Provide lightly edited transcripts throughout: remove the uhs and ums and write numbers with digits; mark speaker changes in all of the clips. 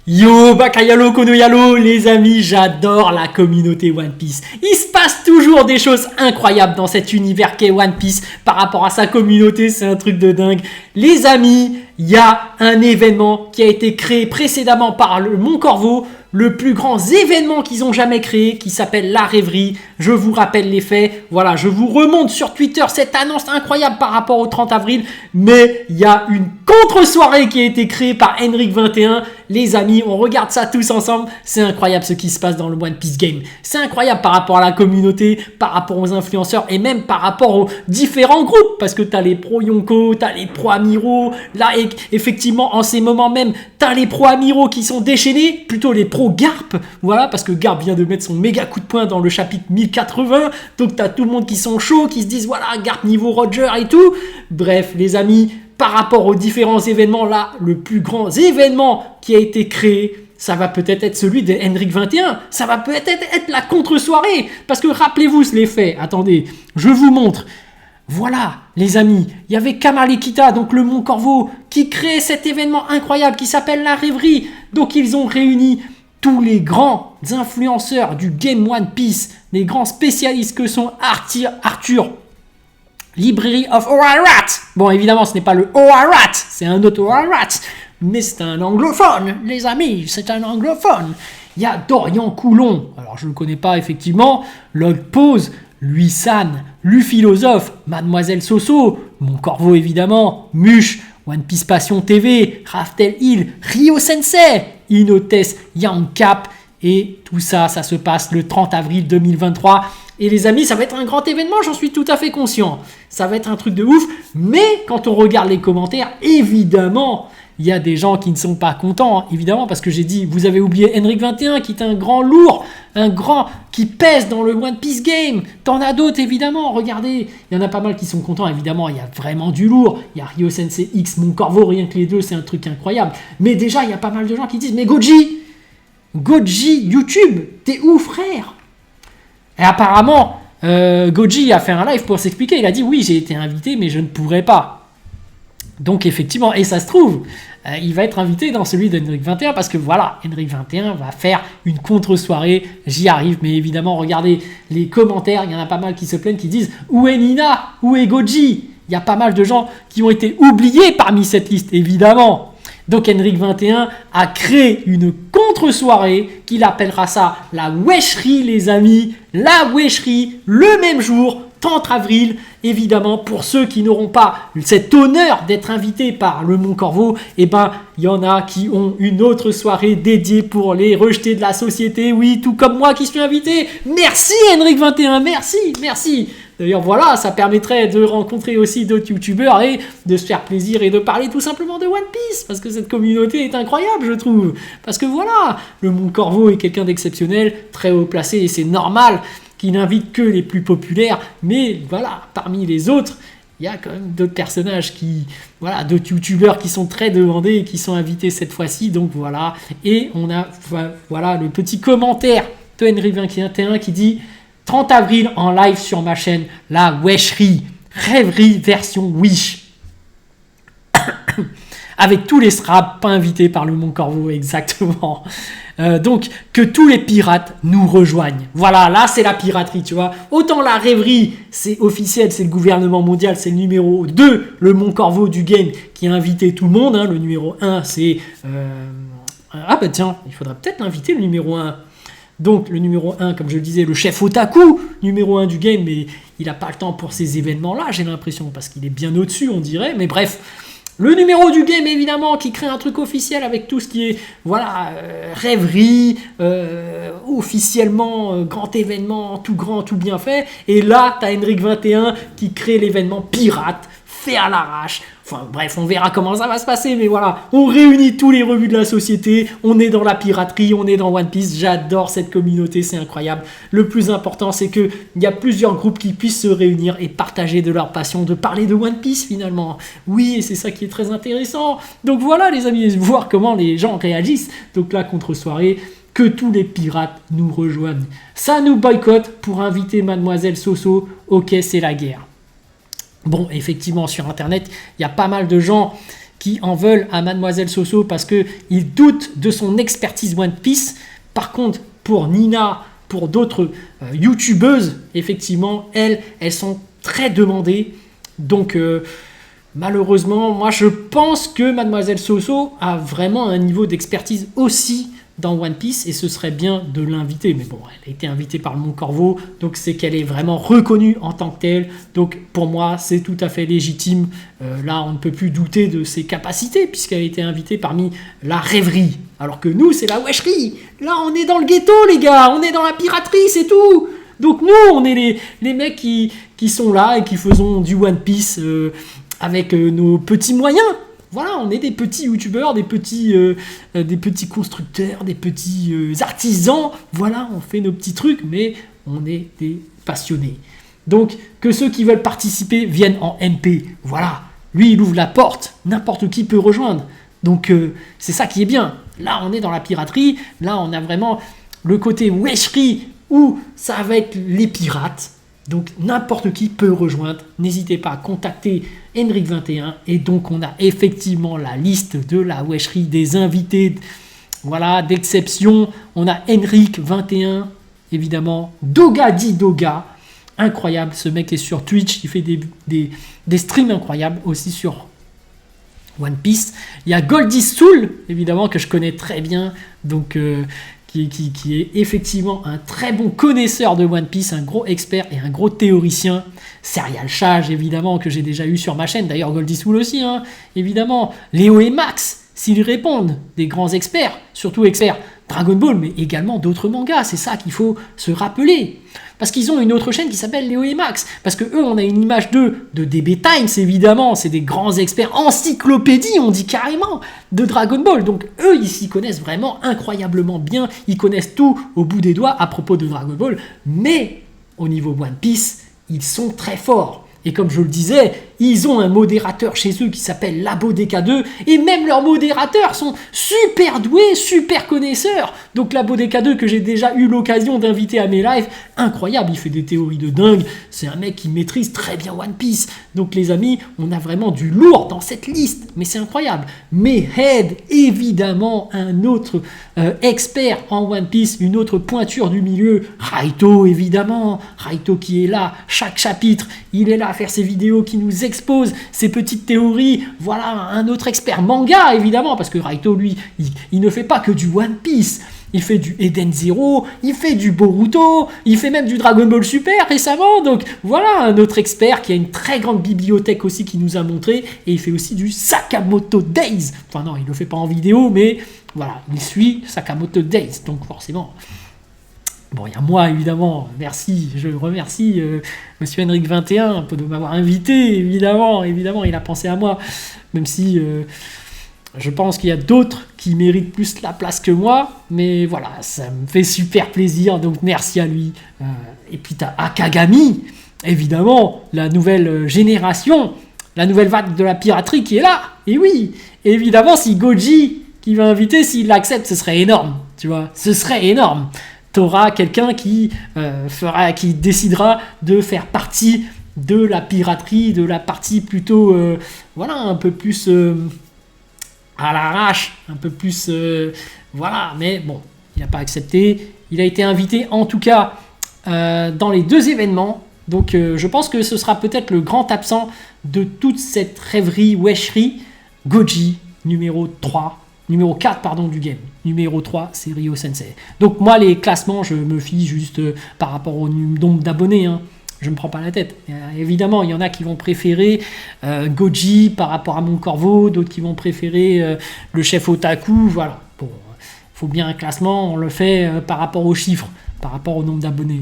Speaker 1: Yo, Bakayalo, Konoyalo, les amis, j'adore la communauté One Piece. Il se passe toujours des choses incroyables dans cet univers qu'est One Piece par rapport à sa communauté, c'est un truc de dingue. Les amis, il y a un événement qui a été créé précédemment par le Mont Corvo, le plus grand événement qu'ils ont jamais créé, qui s'appelle la rêverie. Je vous rappelle les faits. Voilà, je vous remonte sur Twitter cette annonce incroyable par rapport au 30 avril. Mais il y a une contre-soirée qui a été créée par Henrik21. Les amis, on regarde ça tous ensemble. C'est incroyable ce qui se passe dans le One Piece Game. C'est incroyable par rapport à la communauté, par rapport aux influenceurs et même par rapport aux différents groupes. Parce que tu as les pro Yonko, tu as les pro Amiro. Là, effectivement, en ces moments même, tu as les pro Amiro qui sont déchaînés. Plutôt les pro Garp. Voilà, parce que Garp vient de mettre son méga coup de poing dans le chapitre 1080. Donc, tu as tout le monde qui sont chauds, qui se disent voilà, Garp niveau Roger et tout. Bref, les amis, par rapport aux différents événements, là, le plus grand événement qui a été créé, ça va peut-être être celui de Henrik21. Ça va peut-être être la contre-soirée. Parce que rappelez-vous les faits. Attendez, je vous montre. Voilà, les amis, il y avait Kamalekita, donc le Mont Corvo, qui crée cet événement incroyable qui s'appelle la rêverie. Donc ils ont réuni tous les grands influenceurs du Game One Piece, les grands spécialistes que sont Arthur, Library of Oirat. Bon, évidemment, ce n'est pas le Oirat, c'est un autre Oirat, mais c'est un anglophone, les amis, c'est un anglophone. Il y a Dorian Coulon, alors je ne le connais pas effectivement, Log Pose, Luisan, Philosophe, Mademoiselle Soso, Mon Corvo évidemment, Mush, One Piece Passion TV, Raftel Hill, Rio Sensei, Inotes, Young Cap, et tout ça, ça se passe le 30 avril 2023. Et les amis, ça va être un grand événement, j'en suis tout à fait conscient. Ça va être un truc de ouf, mais quand on regarde les commentaires, évidemment, il y a des gens qui ne sont pas contents, hein, évidemment, parce que j'ai dit, vous avez oublié Henrik21, qui est un grand lourd, un grand qui pèse dans le One Piece Game. T'en as d'autres, évidemment, regardez. Il y en a pas mal qui sont contents, évidemment, il y a vraiment du lourd. Il y a Rio Sensei X, Mon Corvo, rien que les deux, c'est un truc incroyable. Mais déjà, il y a pas mal de gens qui disent, mais Goji, YouTube, t'es où, frère? Et apparemment, Goji a fait un live pour s'expliquer. Il a dit, oui, j'ai été invité, mais je ne pourrais pas. Donc effectivement, et ça se trouve, il va être invité dans celui d'Henrik21 parce que voilà, Henrik21 va faire une contre-soirée, j'y arrive, mais évidemment, regardez les commentaires, il y en a pas mal qui se plaignent, qui disent « Où est Nina? Où est Goji ?» Il y a pas mal de gens qui ont été oubliés parmi cette liste, évidemment. Donc Henrik21 a créé une contre-soirée qu'il appellera ça la Wecherie, les amis, la Wecherie, le même jour, 30 avril, évidemment, pour ceux qui n'auront pas cet honneur d'être invités par le Mont Corvo, eh ben, il y en a qui ont une autre soirée dédiée pour les rejetés de la société, oui, tout comme moi qui suis invité. Merci Henrik21, merci. D'ailleurs, voilà, ça permettrait de rencontrer aussi d'autres youtubeurs et de se faire plaisir et de parler tout simplement de One Piece, parce que cette communauté est incroyable, je trouve. Parce que voilà, le Mont Corvo est quelqu'un d'exceptionnel, très haut placé, et c'est normal qui n'invite que les plus populaires, mais voilà, parmi les autres, il y a quand même d'autres personnages d'autres youtubeurs qui sont très demandés et qui sont invités cette fois-ci, donc voilà, et on a, voilà, le petit commentaire de Henry21 qui dit 30 avril en live sur ma chaîne, la Wecherie, rêverie version Wish. Avec tous les straps pas invités par le Mont Corvo, exactement. Donc, que tous les pirates nous rejoignent. Voilà, là, c'est la piraterie, tu vois. Autant la rêverie, c'est officiel, c'est le gouvernement mondial, c'est le numéro 2, le Mont Corvo du game, qui a invité tout le monde. Hein. Le numéro 1, c'est... Ah bah tiens, il faudra peut-être inviter le numéro 1. Donc, le numéro 1, comme je le disais, le chef otaku, numéro 1 du game, mais il n'a pas le temps pour ces événements-là, j'ai l'impression, parce qu'il est bien au-dessus, on dirait. Mais bref... Le numéro du game, évidemment, qui crée un truc officiel avec tout ce qui est, voilà, rêverie, officiellement, grand événement, tout grand, tout bien fait. Et là, t'as Henrik21 qui crée l'événement pirate, fait à l'arrache. Enfin, bref, on verra comment ça va se passer, mais voilà, on réunit tous les revues de la société, on est dans la piraterie, on est dans One Piece, j'adore cette communauté, c'est incroyable. Le plus important, c'est qu'il y a plusieurs groupes qui puissent se réunir et partager de leur passion, de parler de One Piece finalement. Oui, et c'est ça qui est très intéressant. Donc voilà les amis, voir comment les gens réagissent. Donc là, contre-soirée, que tous les pirates nous rejoignent. Ça nous boycotte pour inviter Mademoiselle Soso, ok, c'est la guerre. Bon, effectivement, sur Internet, il y a pas mal de gens qui en veulent à Mademoiselle Soso parce qu'ils doutent de son expertise One Piece. Par contre, pour Nina, pour d'autres youtubeuses, effectivement, elles sont très demandées. Donc, malheureusement, moi, je pense que Mademoiselle Soso a vraiment un niveau d'expertise aussi dans One Piece et ce serait bien de l'inviter. Mais bon, elle a été invitée par le Mont Corvo, donc c'est qu'elle est vraiment reconnue en tant que telle. Donc, pour moi, c'est tout à fait légitime. Là, on ne peut plus douter de ses capacités puisqu'elle a été invitée parmi la rêverie. Alors que nous, c'est la wescherie. Là, on est dans le ghetto, les gars. On est dans la piraterie, c'est tout. Donc, nous, on est les mecs qui sont là et qui faisons du One Piece avec nos petits moyens. Voilà, on est des petits youtubeurs, des petits constructeurs, des petits artisans. Voilà, on fait nos petits trucs, mais on est des passionnés. Donc, que ceux qui veulent participer viennent en MP. Voilà, lui, il ouvre la porte. N'importe qui peut rejoindre. Donc, c'est ça qui est bien. Là, on est dans la piraterie. Là, on a vraiment le côté wecherie où ça va être les pirates. Donc, n'importe qui peut rejoindre. N'hésitez pas à contacter Henrik21. Et donc, on a effectivement la liste de la wecherie des invités. Voilà, d'exception. On a Henrik21, évidemment. Doga dit Doga. Incroyable. Ce mec est sur Twitch. Il fait des streams incroyables aussi sur One Piece. Il y a Goldie Soul, évidemment, que je connais très bien. Donc, qui est effectivement un très bon connaisseur de One Piece, un gros expert et un gros théoricien. Serial Chage, évidemment, que j'ai déjà eu sur ma chaîne. D'ailleurs, Goldie Soul aussi, hein, évidemment. Léo et Max, s'ils répondent, des grands experts, surtout experts Dragon Ball, mais également d'autres mangas. C'est ça qu'il faut se rappeler. Parce qu'ils ont une autre chaîne qui s'appelle Léo et Max. Parce que eux, on a une image d'eux, de DB Times, évidemment. C'est des grands experts, encyclopédie, on dit carrément, de Dragon Ball. Donc eux, ils s'y connaissent vraiment incroyablement bien. Ils connaissent tout au bout des doigts à propos de Dragon Ball. Mais au niveau One Piece, ils sont très forts. Et comme je le disais, ils ont un modérateur chez eux qui s'appelle Labo DK2. Et même leurs modérateurs sont super doués, super connaisseurs. Donc Labo DK2 que j'ai déjà eu l'occasion d'inviter à mes lives, incroyable, il fait des théories de dingue. C'est un mec qui maîtrise très bien One Piece. Donc les amis, on a vraiment du lourd dans cette liste. Mais c'est incroyable. Mais Head, évidemment, un autre expert en One Piece, une autre pointure du milieu. Raito, évidemment. Raito qui est là, chaque chapitre, il est là à faire ses vidéos qui nous expose ses petites théories. Voilà, un autre expert manga, évidemment, parce que Raito, lui, il ne fait pas que du One Piece. Il fait du Eden Zero, il fait du Boruto, il fait même du Dragon Ball Super récemment. Donc voilà, un autre expert qui a une très grande bibliothèque aussi qui nous a montré. Et il fait aussi du Sakamoto Days. Enfin non, il ne le fait pas en vidéo, mais voilà, il suit Sakamoto Days. Donc forcément... Bon, il y a moi, évidemment, merci, je remercie Monsieur Henrik21 de m'avoir invité, évidemment, il a pensé à moi, même si je pense qu'il y a d'autres qui méritent plus la place que moi, mais voilà, ça me fait super plaisir, donc merci à lui. Et puis t'as Akagami, évidemment, la nouvelle génération, la nouvelle vague de la piraterie qui est là, et oui, évidemment, si Goji qui va inviter, s'il l'accepte, ce serait énorme, tu vois, ce serait énorme. T'auras quelqu'un qui décidera de faire partie de la piraterie, de la partie plutôt, voilà, un peu plus à l'arrache, un peu plus, voilà, mais bon, il n'a pas accepté. Il a été invité, en tout cas, dans les deux événements. Donc, je pense que ce sera peut-être le grand absent de toute cette rêverie, wecherie, Goji, numéro 4 pardon, du game. Numéro 3, c'est Ryo Sensei. Donc moi, les classements, je me fie juste par rapport au nombre d'abonnés. Hein. Je ne me prends pas la tête. Évidemment, il y en a qui vont préférer Goji par rapport à Mon Corvo, d'autres qui vont préférer le chef Otaku. Voilà. Bon, faut bien un classement, on le fait par rapport aux chiffres, par rapport au nombre d'abonnés.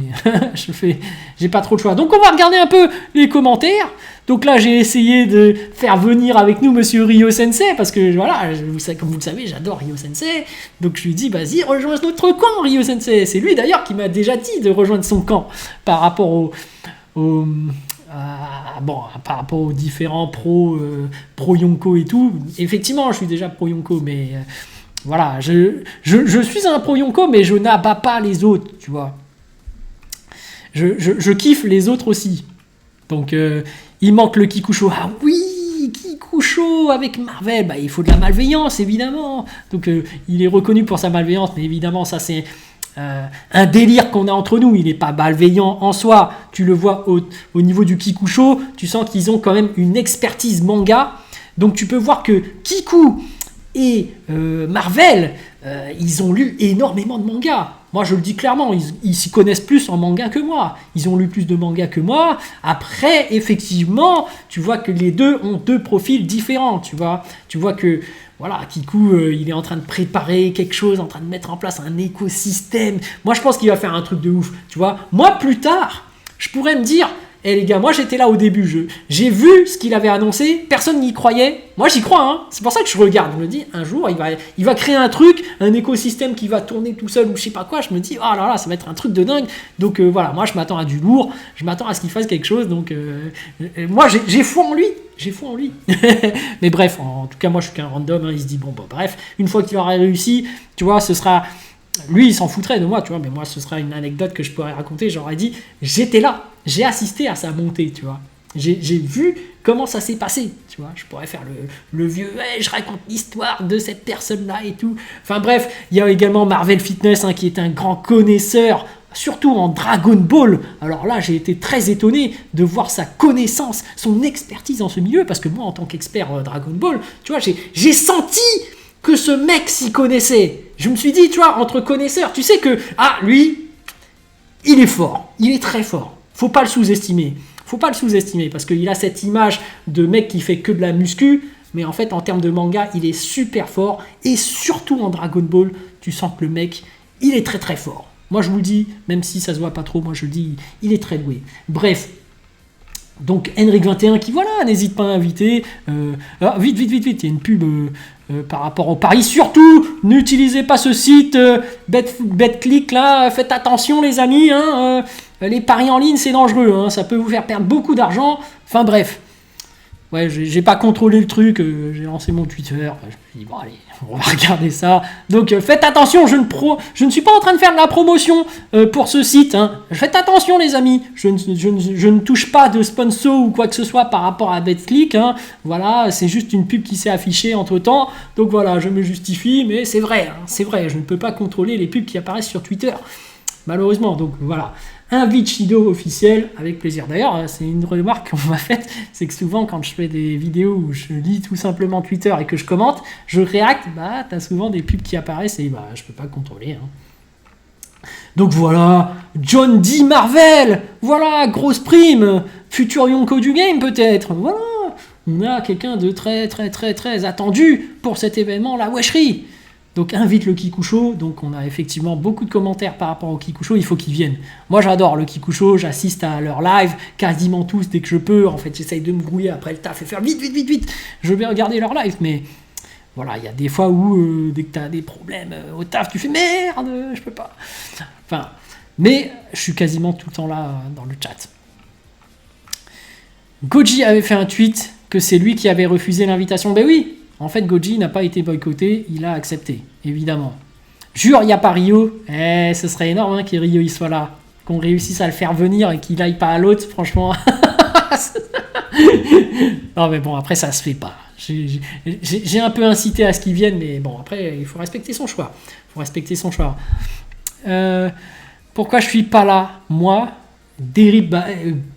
Speaker 1: J'ai pas trop le choix. Donc on va regarder un peu les commentaires. Donc là, j'ai essayé de faire venir avec nous Monsieur Ryo Sensei, parce que voilà, comme vous le savez, j'adore Ryo Sensei. Donc je lui dis, vas-y, rejoins notre camp, Ryo Sensei. C'est lui d'ailleurs qui m'a déjà dit de rejoindre son camp par rapport par rapport aux différents pro Yonko et tout. Effectivement, je suis déjà pro Yonko, mais voilà, je suis un pro Yonko, mais je n'abats pas les autres, tu vois. Je kiffe les autres aussi. Donc, il manque le Kikusho. Ah oui, Kikusho Kikucho avec Marvel, bah, il faut de la malveillance, évidemment. Donc, il est reconnu pour sa malveillance, mais évidemment, ça, c'est un délire qu'on a entre nous. Il n'est pas malveillant en soi. Tu le vois au niveau du Kikucho, tu sens qu'ils ont quand même une expertise manga. Donc, tu peux voir que Kiku et Marvel, ils ont lu énormément de mangas. Moi, je le dis clairement, ils s'y connaissent plus en manga que moi. Ils ont lu plus de mangas que moi. Après, effectivement, tu vois que les deux ont deux profils différents. Tu vois que voilà, Kiku, il est en train de préparer quelque chose, en train de mettre en place un écosystème. Moi, je pense qu'il va faire un truc de ouf. Tu vois, moi, plus tard, je pourrais me dire... Eh les gars, moi j'étais là au début, j'ai vu ce qu'il avait annoncé, personne n'y croyait. Moi j'y crois, hein. C'est pour ça que je regarde. Je me dis, un jour, il va créer un truc, un écosystème qui va tourner tout seul ou je sais pas quoi. Je me dis, oh là là, ça va être un truc de dingue. Donc voilà, moi je m'attends à du lourd, je m'attends à ce qu'il fasse quelque chose. Donc moi j'ai foi en lui. Mais bref, en tout cas, moi je suis qu'un random. Hein. Il se dit, bon, bref, une fois qu'il aura réussi, tu vois, ce sera. Lui, il s'en foutrait de moi, tu vois, mais moi, ce sera une anecdote que je pourrais raconter. J'aurais dit, j'étais là, j'ai assisté à sa montée, tu vois. J'ai vu comment ça s'est passé, tu vois. Je pourrais faire le vieux, je raconte l'histoire de cette personne-là et tout. Enfin bref, il y a également Marvel Fitness, hein, qui est un grand connaisseur, surtout en Dragon Ball. Alors là, j'ai été très étonné de voir sa connaissance, son expertise dans ce milieu, parce que moi, en tant qu'expert Dragon Ball, tu vois, j'ai senti que ce mec s'y connaissait. Je me suis dit, tu vois, entre connaisseurs, tu sais que, lui, il est fort, il est très fort. Faut pas le sous-estimer, parce qu'il a cette image de mec qui fait que de la muscu, mais en fait, en termes de manga, il est super fort, et surtout en Dragon Ball, tu sens que le mec, il est très très fort. Moi, je vous le dis, même si ça se voit pas trop, moi je le dis, il est très doué. Bref. Donc Henrik21 qui voilà, n'hésite pas à inviter. Vite, il y a une pub par rapport au paris. Surtout, n'utilisez pas ce site BetClick là, faites attention les amis. Hein, les paris en ligne c'est dangereux, hein, ça peut vous faire perdre beaucoup d'argent. Enfin bref. Ouais, j'ai pas contrôlé le truc, j'ai lancé mon Twitter, je me suis dit bon allez, on va regarder ça. Donc faites attention, je ne suis pas en train de faire de la promotion pour ce site. Hein. Faites attention les amis, je ne touche pas de sponsor ou quoi que ce soit par rapport à BetClick. Hein. Voilà, c'est juste une pub qui s'est affichée entre temps. Donc voilà, je me justifie, mais c'est vrai, je ne peux pas contrôler les pubs qui apparaissent sur Twitter. Malheureusement, donc voilà. Invite Shido officiel, avec plaisir. D'ailleurs, c'est une remarque qu'on m'a faite, c'est que souvent quand je fais des vidéos où je lis tout simplement Twitter et que je commente, je réacte, t'as souvent des pubs qui apparaissent et je peux pas contrôler. Hein. Donc voilà, John D. Marvel, voilà, grosse prime, futur Yonko du game peut-être, voilà, on a quelqu'un de très très très très attendu pour cet événement, la wecherie. Donc invite le Kikucho, donc on a effectivement beaucoup de commentaires par rapport au Kikucho, il faut qu'ils viennent. Moi j'adore le Kikucho, j'assiste à leur live, quasiment tous dès que je peux, en fait j'essaye de me grouiller après le taf et faire vite, je vais regarder leur live, mais voilà, il y a des fois où dès que tu as des problèmes au taf, tu fais merde, je peux pas. Enfin, mais je suis quasiment tout le temps là dans le chat. Goji avait fait un tweet que c'est lui qui avait refusé l'invitation, ben oui. En fait, Goji n'a pas été boycotté, il a accepté, évidemment. Jure, il n'y a pas Rio. Ce serait énorme hein, que Rio il soit là. Qu'on réussisse à le faire venir et qu'il aille pas à l'autre, franchement. Non, mais bon, après, ça se fait pas. J'ai un peu incité à ce qu'il vienne, mais bon, après, il faut respecter son choix. Pourquoi je suis pas là, moi Derib,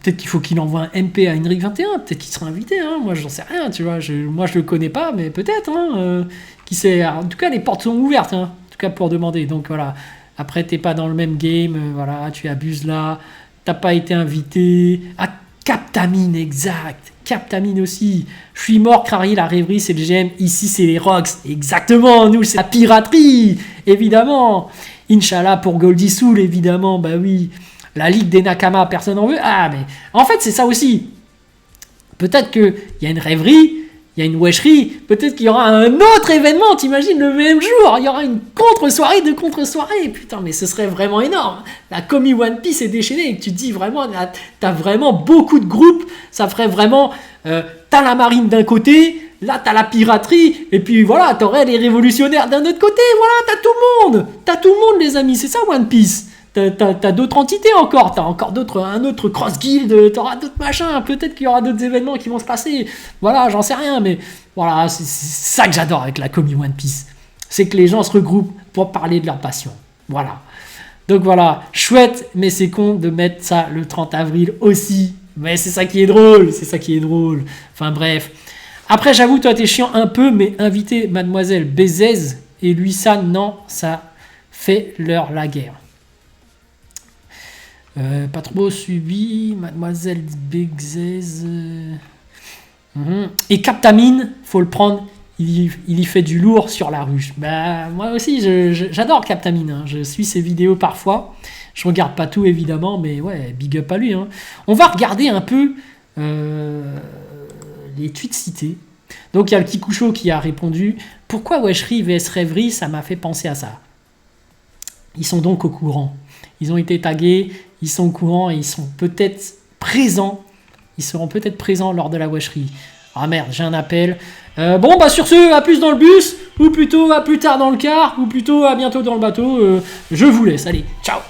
Speaker 1: peut-être qu'il faut qu'il envoie un MP à Henrik21, peut-être qu'il sera invité, hein, moi j'en sais rien, tu vois, moi je le connais pas, mais peut-être, hein, qui sait, en tout cas les portes sont ouvertes, hein, en tout cas pour demander, donc voilà, après t'es pas dans le même game, voilà, tu abuses là, t'as pas été invité, Captamine, exact, Captamine aussi, je suis mort, Crary, la rêverie c'est le GM, ici c'est les Rocks, exactement, nous c'est la piraterie, évidemment, Inch'Allah pour Goldie Soul, évidemment, bah oui. La Ligue des Nakama, personne n'en veut. Mais en fait, c'est ça aussi. Peut-être qu'il y a une rêverie, il y a une wecherie, peut-être qu'il y aura un autre événement, t'imagines, le même jour. Il y aura une contre-soirée de contre-soirée. Putain, mais ce serait vraiment énorme. La Komi One Piece est déchaînée. Et tu te dis vraiment, t'as vraiment beaucoup de groupes. Ça ferait vraiment... t'as la marine d'un côté, là t'as la piraterie, et puis voilà, t'aurais les révolutionnaires d'un autre côté. Voilà, t'as tout le monde. T'as tout le monde, les amis. C'est ça, One Piece. T'as d'autres entités encore, t'as encore un autre cross guild, t'auras d'autres machins, peut-être qu'il y aura d'autres événements qui vont se passer, voilà, j'en sais rien, mais Voilà, c'est ça que j'adore avec la commu One Piece. C'est que les gens se regroupent pour parler de leur passion. Voilà. Donc voilà, chouette, mais c'est con de mettre ça le 30 avril aussi. Mais c'est ça qui est drôle, c'est ça qui est drôle. Enfin bref. Après, j'avoue, toi, t'es chiant un peu, mais inviter Mademoiselle Bézès et lui, ça, non, ça fait leur la guerre. Pas trop suivi, Mademoiselle Bézès. Et Captamine, faut le prendre. Il y fait du lourd sur la ruche. Bah, moi aussi, j'adore Captamine. Hein. Je suis ses vidéos parfois. Je regarde pas tout, évidemment, mais ouais, big up à lui. Hein. On va regarder un peu les tweets cités. Donc, il y a le Kikucho qui a répondu « Pourquoi Wescherie vs Rêverie, ça m'a fait penser à ça ?» Ils sont donc au courant. Ils ont été tagués, ils sont au courant et ils sont peut-être présents. Ils seront peut-être présents lors de la Wescherie. Ah merde, j'ai un appel. Bon, bah sur ce, à plus dans le bus, ou plutôt à plus tard dans le car, ou plutôt à bientôt dans le bateau. Je vous laisse, allez, ciao.